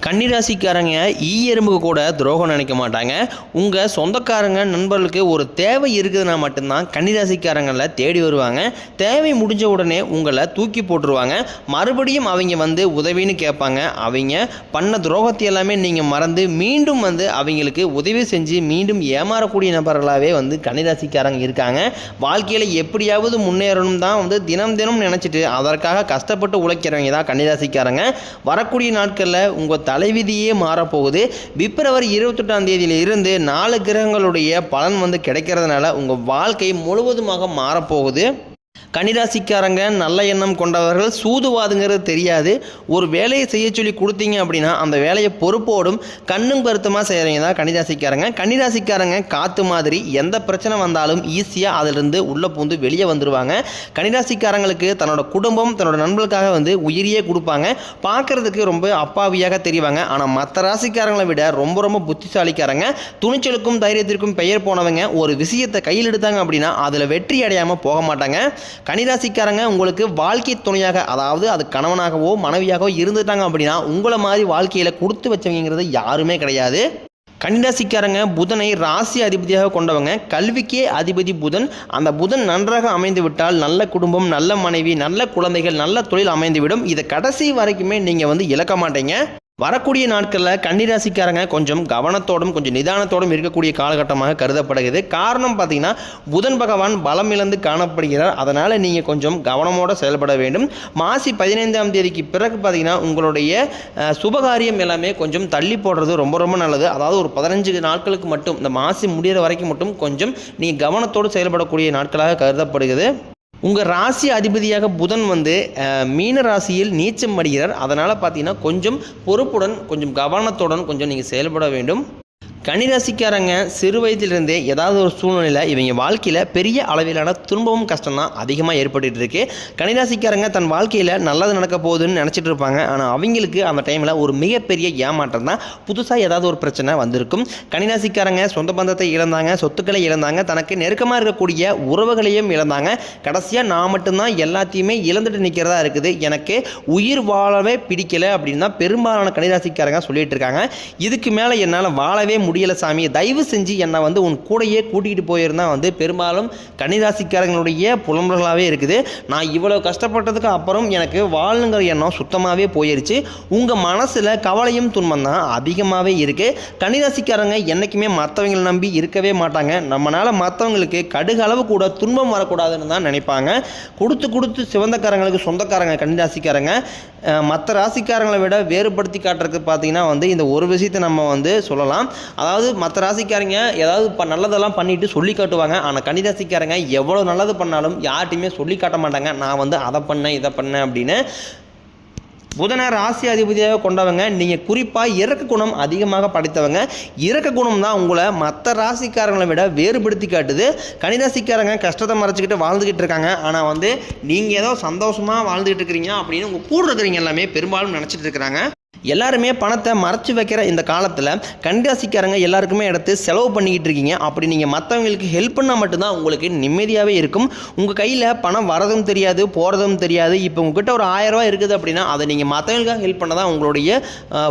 கன்னிராசிக்காரங்க எறும்புக்கு கூட துரோகம் நினைக்க மாட்டாங்க. உங்கள் சொந்தக்காரங்க நண்பர்களுக்கு ஒரு தேவை இருக்குதுன்னா மட்டும்தான் கன்னிராசிக்காரங்களை தேடி வருவாங்க. தேவை முடிஞ்ச உடனே உங்களை தூக்கி போட்டுருவாங்க. மறுபடியும் அவங்க வந்து உதவின்னு கேட்பாங்க. அவங்க பண்ண துரோகத்தை எல்லாமே நீங்கள் மறந்து மீண்டும் வந்து அவங்களுக்கு உதவி செஞ்சு மீண்டும் ஏமாறக்கூடிய நபர்களாகவே வந்து கன்னிராசிக்காரங்க இருக்காங்க. வாழ்க்கையில் எப்படியாவது முன்னேறணும் தான் வந்து தினம் தினம் நினச்சிட்டு அதற்காக கஷ்டப்பட்டு உழைக்கிறவங்க தான் கன்னிராசிக்காரங்க. வரக்கூடிய நாட்களில் உங்கள் தலைவிதியே மாறப்போகுது. பிப்ரவரி 28ஆம் தேதியிலிருந்து 4 கிரகங்களுடைய பலன் வந்து கிடைக்கிறதுனால உங்கள் வாழ்க்கை முழுவதுமாக மாறப்போகுது. கன்னிராசிக்காரங்க நல்ல எண்ணம் கொண்டவர்கள். சூதுவாதுங்கிறது தெரியாது. ஒரு வேலையை செய்ய சொல்லி கொடுத்தீங்க அப்படின்னா அந்த வேலையை பொறுப்போடும் கண்ணும் கருத்துமாக செய்கிறவங்க தான் கன்னிராசிக்காரங்க. கன்னிராசிக்காரங்க காற்று மாதிரி எந்த பிரச்சனை வந்தாலும் ஈஸியாக அதிலிருந்து உள்ளே பூந்து வெளியே வந்துடுவாங்க. கன்னிராசிக்காரங்களுக்கு தன்னோட குடும்பம் தன்னோட நண்பர்களுக்காக வந்து உயிரியே கொடுப்பாங்க. பார்க்குறதுக்கு ரொம்ப அப்பாவியாக தெரிவாங்க. ஆனால் மற்ற ராசிக்காரங்களை விட ரொம்ப ரொம்ப புத்திசாலிக்காரங்க. துணிச்சலுக்கும் தைரியத்திற்கும் பெயர் போனவங்க. ஒரு விஷயத்தை கையில் எடுத்தாங்க அப்படின்னா அதில் வெற்றி அடையாமல் போக மாட்டாங்க. கன்னிராசிக்காரங்க உங்களுக்கு வாழ்க்கை துணையாக, அதாவது அது கணவனாகவோ மனைவியாகவோ இருந்துட்டாங்க அப்படின்னா உங்களை மாதிரி வாழ்க்கையில் கொடுத்து வச்சவங்கிறது யாருமே கிடையாது. கன்னிராசிக்காரங்க புதனை ராசி அதிபதியாக கொண்டவங்க. கல்விக்கே அதிபதி புதன். அந்த புதன் நன்றாக அமைந்து விட்டால் நல்ல குடும்பம், நல்ல மனைவி, நல்ல குழந்தைகள், நல்ல தொழில் அமைந்துவிடும். இதை கடைசி வரைக்குமே நீங்கள் வந்து இழக்க மாட்டீங்க. வரக்கூடிய நாட்களில் கன்னிராசிக்காரங்க கொஞ்சம் கவனத்தோடும் கொஞ்சம் நிதானத்தோடும் இருக்கக்கூடிய காலகட்டமாக கருதப்படுகிறது. காரணம் பார்த்தீங்கன்னா புதன் பகவான் பலம் இழந்து காணப்படுகிறார். அதனால் நீங்கள் கொஞ்சம் கவனமோடு செயல்பட வேண்டும். மாசி 15ஆம் தேதிக்கு பிறகு பார்த்தீங்கன்னா உங்களுடைய சுபகாரியம் எல்லாமே கொஞ்சம் தள்ளி போடுறது ரொம்ப ரொம்ப நல்லது. அதாவது ஒரு 15 நாட்களுக்கு மட்டும், இந்த மாசி முடிகிற வரைக்கும் மட்டும் கொஞ்சம் நீங்கள் கவனத்தோடு செயல்படக்கூடிய நாட்களாக கருதப்படுகிறது. உங்கள் ராசி அதிபதியாக புதன் வந்து மீன ராசியில் நீச்சம் அடைகிறார். அதனால் பார்த்தீங்கன்னா கொஞ்சம் பொறுப்புடன் கொஞ்சம் கவனத்துடன் கொஞ்சம் நீங்கள் செயல்பட வேண்டும். கன்னிராசிக்காரங்க சிறு வயதிலிருந்தே ஏதாவது ஒரு சூழ்நிலையில் இவங்க வாழ்க்கையில் பெரிய அளவிலான துன்பமும் கஷ்டம் தான் அதிகமாக ஏற்பட்டு இருக்கு. கன்னிராசிக்காரங்க தன் வாழ்க்கையில் நல்லது நடக்க போகுதுன்னு நினச்சிட்டு இருப்பாங்க. ஆனால் அவங்களுக்கு அந்த டைமில் ஒரு மிகப்பெரிய ஏமாற்றம் தான். புதுசாக ஏதாவது ஒரு பிரச்சனை வந்திருக்கும். கன்னிராசிக்காரங்க சொந்த பந்தத்தை இழந்தாங்க, சொத்துக்களை இழந்தாங்க, தனக்கு நெருக்கமாக இருக்கக்கூடிய உறவுகளையும் இழந்தாங்க. கடைசியாக நான் மட்டும்தான் எல்லாத்தையுமே இழந்துட்டு நிற்கிறதா இருக்குது, எனக்கு உயிர் வாழவே பிடிக்கலை அப்படின்னு தான் பெரும்பாலான கன்னிராசிக்காரங்க சொல்லிட்டு இருக்காங்க. இதுக்கு மேலே என்னால் வாழவே முடியல சாமி, தயவு செஞ்சு என்னை வந்து உன் கூடையே கூட்டிகிட்டு போயிருந்தா வந்து பெரும்பாலும் கன்னிராசிக்காரங்களுடைய புலம்பல்களாகவே இருக்குது. நான் இவ்வளோ கஷ்டப்பட்டதுக்கு அப்புறம் எனக்கு வாழணுங்கிற எண்ணம் சுத்தமாகவே போயிடுச்சு. உங்கள் மனசில் கவலையும் துன்பம் தான் அதிகமாகவே இருக்குது. கன்னிராசிக்காரங்க என்றைக்குமே மற்றவங்களை நம்பி இருக்கவே மாட்டாங்க. நம்மளால் மற்றவங்களுக்கு கடுகளவு கூட துன்பம் வரக்கூடாதுன்னு தான் நினைப்பாங்க. கொடுத்து சிவந்தக்காரங்களுக்கு சொந்தக்காரங்க கன்னிராசிக்காரங்க. மற்ற ராசிக்காரங்களை விட வேறுபடுத்தி காட்டுறதுக்கு பார்த்தீங்கன்னா வந்து இந்த ஒரு விஷயத்தை நம்ம வந்து சொல்லலாம். அதாவது மற்ற ராசிக்காரங்க ஏதாவது நல்லதெல்லாம் பண்ணிட்டு சொல்லி காட்டுவாங்க. ஆனால் கன்னிராசிக்காரங்க எவ்வளோ நல்லது பண்ணாலும் யார்ட்டையுமே சொல்லி காட்ட மாட்டாங்க. நான் வந்து அதை பண்ணேன் இதை பண்ணேன் அப்படின்னு. புதனை ராசி அதிபதியாக கொண்டவங்க. நீங்கள் குறிப்பாக இரக்க குணம் அதிகமாக படைத்தவங்க. இரக்க குணம் தான் உங்களை மற்ற ராசிக்காரங்களை விட வேறுபடுத்தி காட்டுது. கன்னிராசிக்காரங்க கஷ்டத்தை மறைச்சிக்கிட்டு வாழ்ந்துக்கிட்டு இருக்காங்க. ஆனால் வந்து நீங்கள் ஏதோ சந்தோஷமாக வாழ்ந்துக்கிட்டு இருக்கிறீங்க அப்படின்னு உங்கள் கூட இருக்கிறீங்க எல்லாமே பெரும்பாலும் நினச்சிட்டு இருக்கிறாங்க. எல்லாருமே பணத்தை மறைச்சி வைக்கிற இந்த காலத்தில் கன்னிராசிக்காரங்க எல்லாருக்குமே எடுத்து செலவு பண்ணிக்கிட்டு இருக்கீங்க. அப்படி நீங்கள் மற்றவங்களுக்கு ஹெல்ப் பண்ணால் மட்டும்தான் உங்களுக்கு நிம்மதியாகவே இருக்கும். உங்கள் கையில் பணம் வரதும் தெரியாது போகிறதும் தெரியாது. இப்போ உங்ககிட்ட ஒரு 1000 ரூபா இருக்குது அப்படின்னா அதை நீங்கள் மற்றவங்களுக்காக ஹெல்ப் பண்ண தான் உங்களுடைய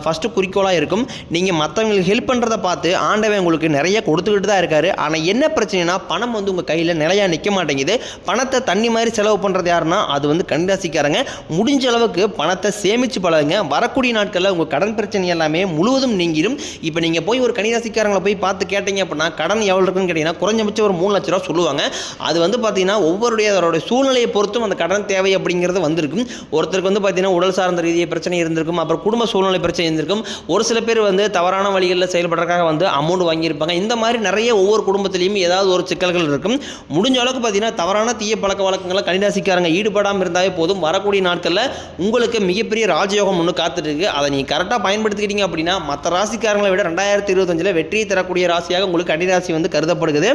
ஃபஸ்ட்டு குறிக்கோளாக இருக்கும். நீங்கள் மற்றவங்களுக்கு ஹெல்ப் பண்ணுறதை பார்த்து ஆண்டவன் உங்களுக்கு நிறைய கொடுத்துக்கிட்டு தான் இருக்காரு. ஆனால் என்ன பிரச்சனைனா பணம் வந்து உங்கள் கையில் நிலையாக நிற்க மாட்டேங்குது. பணத்தை தண்ணி மாதிரி செலவு பண்ணுறது யாருன்னா அது வந்து கன்னிராசிக்காரங்க. முடிஞ்ச அளவுக்கு பணத்தை சேமித்து பழகுங்க. வரக்கூடிய நாட்கள் உங்கள் கடன் பிரச்சனை எல்லாமே முழுவதும் நீங்கிடும். இப்போ நீங்கள் போய் ஒரு கன்னிராசிக்காரங்களை போய் பார்த்து கேட்டீங்க அப்படின்னா கடன் எவ்வளோ இருக்குன்னு கேட்டிங்கன்னா குறைஞ்சபட்சம் ஒரு 3 லட்ச ரூபா சொல்லுவாங்க. அது வந்து பார்த்தீங்கன்னா ஒவ்வொருடைய சூழ்நிலையை பொறுத்தும் அந்த கடன் தேவை அப்படிங்கிறது வந்திருக்கும். ஒருத்தருக்கு வந்து பார்த்தீங்கன்னா உடல் சார்ந்த ரீதியாக பிரச்சனை இருந்திருக்கும், அப்புறம் குடும்ப சூழ்நிலை பிரச்சனை இருந்திருக்கும். ஒரு சில பேர் வந்து தவறான வழிகளில் செயல்படுறதுக்காக வந்து அமௌண்ட் வாங்கியிருப்பாங்க. இந்த மாதிரி நிறைய ஒவ்வொரு குடும்பத்திலையும் ஏதாவது ஒரு சிக்கல்கள் இருக்கும். முடிஞ்ச அளவுக்கு பார்த்தீங்கன்னா தவறான தீய பழக்க வழக்கங்களை கன்னிராசிக்காரங்க ஈடுபடாமல் இருந்தாவே போதும். வரக்கூடிய நாட்களில் உங்களுக்கு மிகப்பெரிய ராஜயோகம் ஒன்று காத்துட்டு இருக்கு. அதை நீங்கள் கரெக்டாக பயன்படுத்திக்கிட்டீங்க அப்படின்னா மற்ற ராசிக்காரங்களை விட 2025 வெற்றியை தரக்கூடிய ராசியாக உங்களுக்கு கன்னிராசி வந்து கருதப்படுகிறது.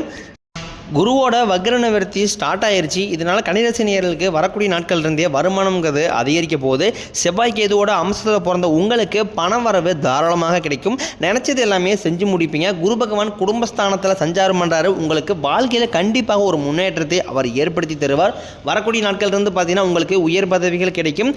குருவோட வக்ர நிவர்த்தி ஸ்டார்ட் ஆயிடுச்சு. இதனால் கன்னிராசி நேயர்களுக்கு வரக்கூடிய நாட்கள் இருந்தே வருமானம்ங்கிறது அதிகரிக்க போகுது. செவ்வாய் கேதுவோட அம்சத்தில் பிறந்த உங்களுக்கு பண வரவு தாராளமாக கிடைக்கும். நினச்சது எல்லாமே செஞ்சு முடிப்பீங்க. குரு பகவான் குடும்பஸ்தானத்தில் சஞ்சாரம் பண்ணுறாரு. உங்களுக்கு வாழ்க்கையில் கண்டிப்பாக ஒரு முன்னேற்றத்தை அவர் ஏற்படுத்தி தருவார். வரக்கூடிய நாட்கள் இருந்து பார்த்தீங்கன்னா உங்களுக்கு உயர் பதவிகள் கிடைக்கும்.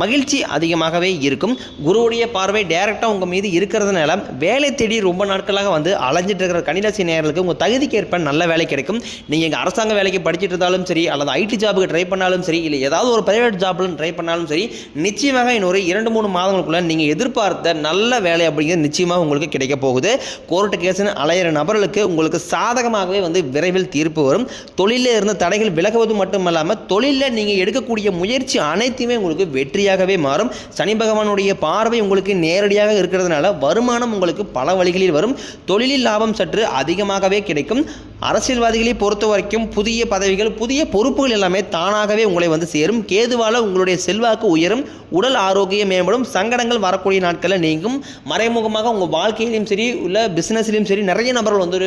மகிழ்ச்சி அதிகமாகவே இருக்கும். குருவுடைய பார்வை டைரெக்டாக உங்கள் மீது இருக்கிறதுனால வேலை தேடி ரொம்ப நாட்களாக வந்து அலைஞ்சிட்டு இருக்கிற கன்னிராசி நேயர்களுக்கு உங்கள் தகுதிக்கு ஏற்ப நல்ல வேலை கிடைக்கும். நீங்கள் இங்கே அரசாங்க வேலைக்கு படிச்சுட்டு இருந்தாலும் சரி, அல்லது ஐடி ஜாபுக்கு ட்ரை பண்ணாலும் சரி, இல்லை ஏதாவது ஒரு பிரைவேட் ஜாப்ல ட்ரை பண்ணாலும் சரி, நிச்சயமாக இன்னொரு 2-3 மாதங்களுக்குள்ள நீங்கள் எதிர்பார்த்த நல்ல வேலை அப்படிங்கிறது நிச்சயமாக உங்களுக்கு கிடைக்க போகுது. கோர்ட்டு கேஸ்னு அலையிற நபர்களுக்கு உங்களுக்கு சாதகமாகவே வந்து விரைவில் தீர்ப்பு வரும். தொழிலில் இருந்த தடைகள் விலகுவது மட்டுமல்லாமல் தொழிலில் நீங்கள் எடுக்கக்கூடிய முயற்சி அனைத்துமே உங்களுக்கு வெற்றியாகவே மாறும். சனி பகவானுடைய பார்வை உங்களுக்கு நேரடியாக இருக்கிறதுனால வருமானம் உங்களுக்கு பல வழிகளில் வரும். தொழிலில் லாபம் சற்று அதிகமாகவே கிடைக்கும். அரசியல்வாதிகளை பொறுத்த வரைக்கும் புதிய பதவிகள், புதிய பொறுப்புகள் எல்லாமே தானாகவே உங்களை வந்து சேரும். கேதுவால உங்களுடைய செல்வாக்கு உயரும். உடல் ஆரோக்கியம் மேம்படும். சங்கடங்கள் வரக்கூடிய நாட்களில் நீங்கும். மறைமுகமாக உங்கள் வாழ்க்கையிலையும் சரி, உள்ள பிஸ்னஸ்லையும் சரி, நிறைய நபர்கள் வந்து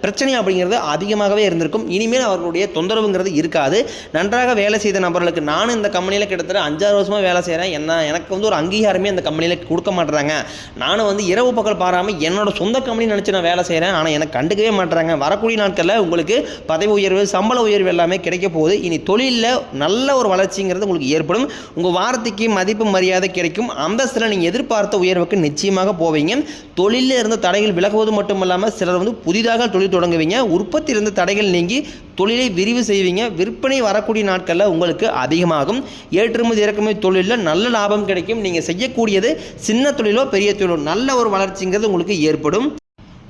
பிரச்சனை அப்படிங்கிறது அதிகமாகவே இருந்திருக்கும். இனிமேல் அவர்களுடைய தொந்தரவுங்கிறது இருக்காது. நன்றாக வேலை செய்த நபர்களுக்கு, நானும் இந்த கம்பெனியில் கிட்டத்தட்ட 5-6 வருஷமாக வேலை செய்கிறேன், எனக்கு வந்து ஒரு அங்கீகாரமே அந்த கம்பெனியில் கொடுக்க மாட்டுறாங்க, நானும் வந்து இரவு பகல் பாராமல் என்னோட சொந்த கம்பெனி நினச்சி நான் வேலை செய்கிறேன், ஆனால் எனக்கு கண்டுக்கவே மாட்டுறாங்க. வரக்கூடிய நாட்களில் உங்களுக்கு பதவி உயர்வு, சம்பள உயர்வு எல்லாமே கிடைக்க போகுது. இனி தொழிலில் நல்ல ஒரு வளர்ச்சிங்கிறது உங்களுக்கு ஏற்படும். உங்கள் வார்த்தைக்கு மதிப்பு மரியாதை கிடைக்கும். அந்தஸ்தில் நீங்கள் எதிர்பார்த்த உயர்வுக்கு நிச்சயமாக போவீங்க. தொழிலில் இருந்த தடைகள் விலகுவது மட்டுமல்லாமல் சிலர் வந்து புதிதாக தொழில் தொடங்குவீங்க. உற்பத்தி இருந்த தடைகள் நீங்கி தொழிலை விரிவு செய்வீங்க. விற்பனை வரக்கூடிய நாட்களில் உங்களுக்கு அதிகமாகும். ஏற்றுமதி இறக்குமதி தொழிலில் நல்ல லாபம் கிடைக்கும். நீங்கள் செய்யக்கூடியது சின்ன தொழிலோ பெரிய தொழிலோ நல்ல ஒரு வளர்ச்சிங்கிறது உங்களுக்கு ஏற்படும்.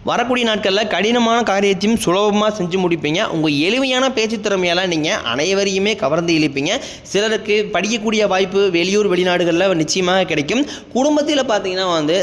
வரக்கூடிய நாட்களில் கடினமான காரியத்தையும் சுலபமாக செஞ்சு முடிப்பீங்க. உங்கள் எளிமையான பேச்சு திறமையால் நீங்கள் அனைவரையுமே கவர்ந்து இழுப்பீங்க. சிலருக்கு படிக்கக்கூடிய வாய்ப்பு வெளியூர் வெளிநாடுகளில் நிச்சயமாக கிடைக்கும். குடும்பத்தில் பார்த்தீங்கன்னா வந்து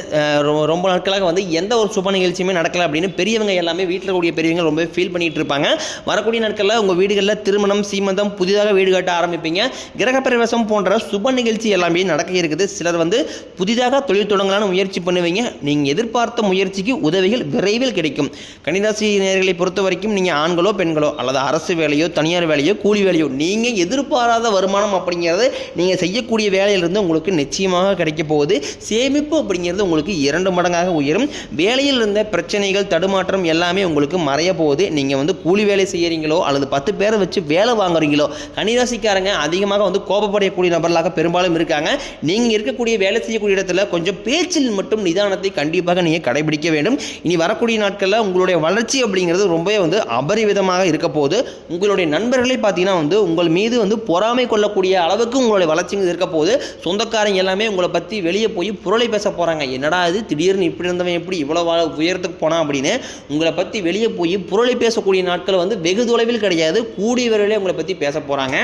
ரொம்ப நாட்களாக வந்து எந்த ஒரு சுப நிகழ்ச்சியுமே நடக்கலை அப்படின்னு பெரியவங்க எல்லாமே, வீட்டில் கூடிய பெரியவங்க ரொம்ப ஃபீல் பண்ணிகிட்டு இருப்பாங்க. வரக்கூடிய நாட்களில் உங்கள் வீடுகளில் திருமணம், சீமந்தம், புதிதாக வீடு கட்ட ஆரம்பிப்பீங்க. கிரகப்பிரவேசம் போன்ற சுப நிகழ்ச்சி எல்லாமே நடக்க இருக்குது. சிலர் வந்து புதிதாக தொழில் தொடங்கலான்னு முயற்சி பண்ணுவீங்க. நீங்கள் எதிர்பார்த்த முயற்சிக்கு உதவிகள் விரைவில் கிடைக்கும். கன்னிராசி நேயர்களை பொறுத்த வரைக்கும் நீங்கள் ஆண்களோ பெண்களோ அல்லது அரசு வேலையோ தனியார் வேலையோ கூலி வேலையோ நீங்கள் எதிர்பாராத வருமானம் அப்படிங்கிறது நீங்கள் செய்யக்கூடிய வேலையிலிருந்து உங்களுக்கு நிச்சயமாக கிடைக்க போகுது. சேமிப்பு அப்படிங்கிறது உங்களுக்கு 2 மடங்காக உயரும். வேலையில் இருந்த பிரச்சனைகள், தடுமாற்றம் எல்லாமே உங்களுக்கு மறைய போகுது. நீங்கள் வந்து கூலி வேலை செய்கிறீங்களோ அல்லது 10 பேரை வச்சு வேலை வாங்குறீங்களோ, கன்னிராசிக்காரங்க அதிகமாக வந்து கோபப்படக்கூடிய நபர்களாக பெரும்பாலும் இருக்காங்க. நீங்கள் இருக்கக்கூடிய வேலை செய்யக்கூடிய இடத்துல கொஞ்சம் பேச்சில் மட்டும் நிதானத்தை கண்டிப்பாக நீங்கள் கடைபிடிக்க வேண்டும். இனி வரக்கூடிய நாட்களில் உங்களுடைய வளர்ச்சி அப்படிங்கிறது ரொம்பவே வந்து அபரிவிதமாக இருக்க போகுது. உங்களுடைய நண்பர்களே பார்த்தீங்கன்னா வந்து உங்கள் மீது வந்து பொறாமை கொள்ளக்கூடிய அளவுக்கு உங்களுடைய வளர்ச்சிங்கிறது இருக்க போகுது. சொந்தக்காரங்க எல்லாமே உங்களை பற்றி வெளியே போய் புரளை பேச போகிறாங்க. என்னடா இது திடீர்னு இப்படி இருந்தவன் எப்படி இவ்வளோ உயரத்துக்கு போனான் அப்படின்னு உங்களை பற்றி வெளியே போய் புரளை பேசக்கூடிய நாட்கள் வந்து வெகு தொலைவில் கிடையாது, கூடிய விரைவிலே உங்களை பற்றி பேச போகிறாங்க.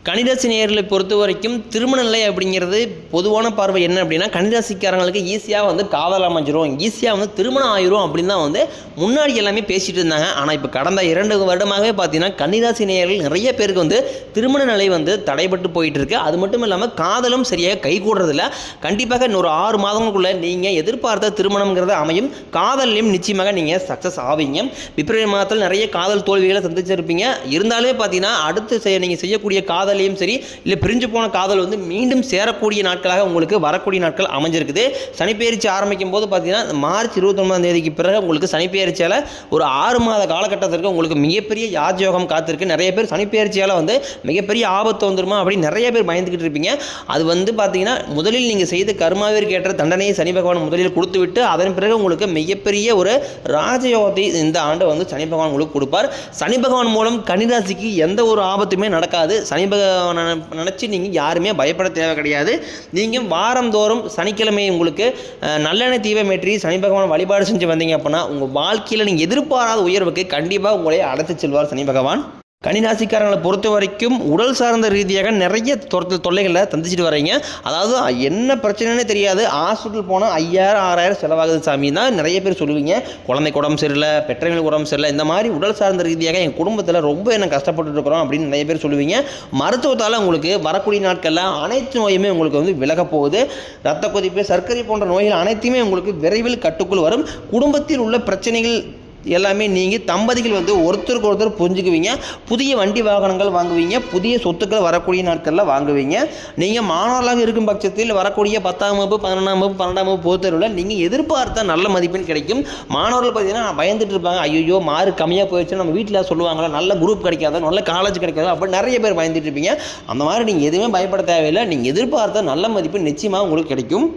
கன்னிராசி நேயர்களை பொறுத்த வரைக்கும் திருமண நிலை அப்படிங்கிறது பொதுவான பார்வை என்ன அப்படின்னா, கன்னிராசிக்காரங்களுக்கு ஈஸியாக வந்து காதல் அமைஞ்சிரும், ஈஸியாக வந்து திருமணம் ஆயிரும் அப்படின்னு தான் வந்து முன்னாடி எல்லாமே பேசிகிட்டு இருந்தாங்க. ஆனால் இப்போ கடந்த 2 வருடமாகவே பார்த்தீங்கன்னா கன்னிராசி நேயர்கள் நிறைய பேருக்கு வந்து திருமண நிலை வந்து தடைபட்டு போயிட்டு இருக்கு. அது மட்டும் இல்லாமல் காதலும் சரியாக கை கூடுறதில்ல. கண்டிப்பாக இன்னொரு 6 மாதங்களுக்குள்ள நீங்கள் எதிர்பார்த்த திருமணம்ங்கிறது அமையும். காதலையும் நிச்சயமாக நீங்கள் சக்ஸஸ் ஆவீங்க. பிப்ரவரி மாதத்தில் நிறைய காதல் தோல்விகளை சந்திச்சிருப்பீங்க. இருந்தாலுமே பார்த்தீங்கன்னா அடுத்து நீங்கள் செய்யக்கூடிய காதல் சரி, இல்லை பிரிஞ்சு போன காதல் வந்து மீண்டும் சேரக்கூடிய நாட்களாக உங்களுக்கு வரக்கூடிய நாட்கள் அமைஞ்சிருக்குது. சனிப்பெயர்ச்சி ஆரம்பிக்கும் போது பார்த்தீங்கன்னா மார்ச் 29ஆம் தேதிக்கு பிறகு உங்களுக்கு சனிப்பெயர்ச்சியால் ஒரு 6 மாத காலகட்டத்திற்கு உங்களுக்கு மிகப்பெரிய யாஜயோகம் காத்திருக்கு. நிறைய பேர் சனிப்பெயர்ச்சியால் வந்து மிகப்பெரிய ஆபத்து வந்துருமா அப்படின்னு நிறைய பேர் பயந்துக்கிட்டு இருப்பீங்க. அது வந்து பார்த்தீங்கன்னா முதலில் நீங்கள் செய்த கர்மாவிற்கு ஏற்ற தண்டனையை சனி பகவான் முதலில் கொடுத்து விட்டு அதன் பிறகு உங்களுக்கு மிகப்பெரிய ஒரு ராஜயோகத்தை இந்த ஆண்டு வந்து சனி பகவான் உங்களுக்கு கொடுப்பார். சனி பகவான் மூலம் கன்னிராசிக்கு எந்த ஒரு ஆபத்துமே நடக்காது. சனி நினச்சி நீங்கள் யாருமே பயப்பட தேவை கிடையாது. நீங்கள் வாரந்தோறும் சனிக்கிழமை உங்களுக்கு நல்லெண்ணெய் தீபம் ஏற்றி சனி பகவான் வழிபாடு செஞ்சு வந்தீங்க அப்படின்னா உங்கள் வாழ்க்கையில் நீங்கள் எதிர்பாராத உயர்வுக்கு கண்டிப்பாக உங்களை அழைத்து செல்வார் சனி பகவான். கன்னிராசிக்காரங்களை பொறுத்த வரைக்கும் உடல் சார்ந்த ரீதியாக நிறைய தொல்லைகளை தந்திச்சிட்டு வரீங்க. அதாவது என்ன பிரச்சனைன்னு தெரியாது, ஹாஸ்பிட்டல் போனால் 5000-6000 செலவாகுது சாமி தான் நிறைய பேர் சொல்லுவீங்க. குழந்தைக்கு உடம்பு சரியில்லை, பெற்றவங்களுக்கு உடம்பு சரியில்லை, இந்த மாதிரி உடல் சார்ந்த ரீதியாக என் குடும்பத்தில் ரொம்ப என்ன கஷ்டப்பட்டு இருக்கிறோம் அப்படின்னு நிறைய பேர் சொல்லுவீங்க. மருத்துவத்தால் உங்களுக்கு வரக்கூடிய நாட்களில் அனைத்து நோயுமே உங்களுக்கு வந்து விலக போகுது. ரத்த கொதிப்பு, சர்க்கரை போன்ற நோய்கள் அனைத்துமே உங்களுக்கு விரைவில் கட்டுக்குள் வரும். குடும்பத்தில் உள்ள பிரச்சனைகள் எல்லாமே நீங்கள் தம்பதிகள் வந்து ஒருத்தருக்கு ஒருத்தர் புரிஞ்சுக்குவீங்க. புதிய வண்டி வாகனங்கள் வாங்குவீங்க. புதிய சொத்துக்கள் வரக்கூடிய நாட்களில் வாங்குவீங்க. நீங்கள் மாணவர்களாக இருக்கும் பட்சத்தில் வரக்கூடிய 10ஆம் வகுப்பு 11ஆம் வகுப்பு 12ஆம் வகுப்பு பொதுத் தேர்வில் நீங்கள் எதிர்பார்த்த நல்ல மதிப்பெண் கிடைக்கும். மாணவர்கள் பார்த்தீங்கன்னா பயந்துட்டு இருப்பாங்க. ஐயோ மார்க் கம்மியாக போயிடுச்சு, நம்ம வீட்டில் சொல்லுவாங்களா, நல்ல குரூப் கிடைக்காத, நல்ல காலேஜ் கிடைக்காத, அப்படி நிறைய பேர் பயந்துட்டு இருப்பீங்க. அந்த மாதிரி நீங்கள் எதுவுமே பயப்பட தேவையில்லை. நீங்கள் எதிர்பார்த்த நல்ல மதிப்பெண் நிச்சயமாக உங்களுக்கு கிடைக்கும்.